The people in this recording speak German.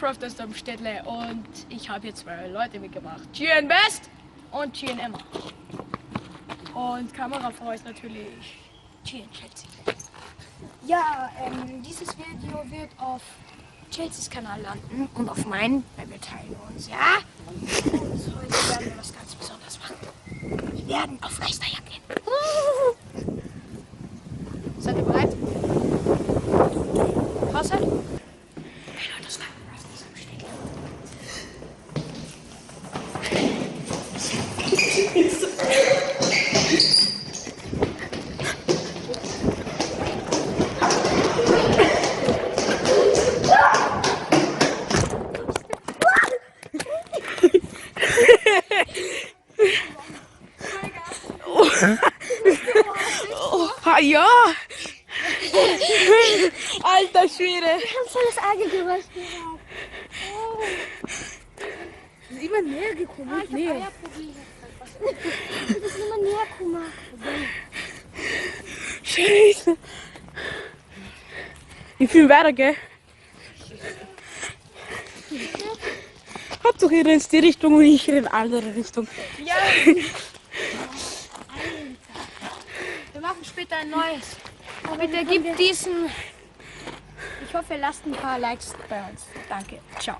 Minecraft aus dem Städtle und ich habe hier 2 Leute mitgemacht. Gian Best und Gian Emma. Und Kamerafrau ist natürlich Gian Chelsea. Ja, dieses Video wird auf Chelseas Kanal landen und auf meinen, weil wir teilen uns, ja? Und heute werden wir was ganz Besonderes machen. Wir werden auf Geisterjagd gehen. Seid ihr bereit? Pause. Hey Leute, das war diesem Stück. Oh, ja! Alter Schwede! Ich hab so das Geräusch gehört. Oh. Ist immer näher gekommen. Ich hab Eierprobleme. Du bist immer näher gekommen. Scheiße! Ich film weiter, gell? Hauptsache ihr rennt in die Richtung und ich in die andere Richtung. Ja! Wir machen später ein neues. Bitte gebt diesen. Ich hoffe, ihr lasst ein paar Likes bei uns. Danke. Ciao.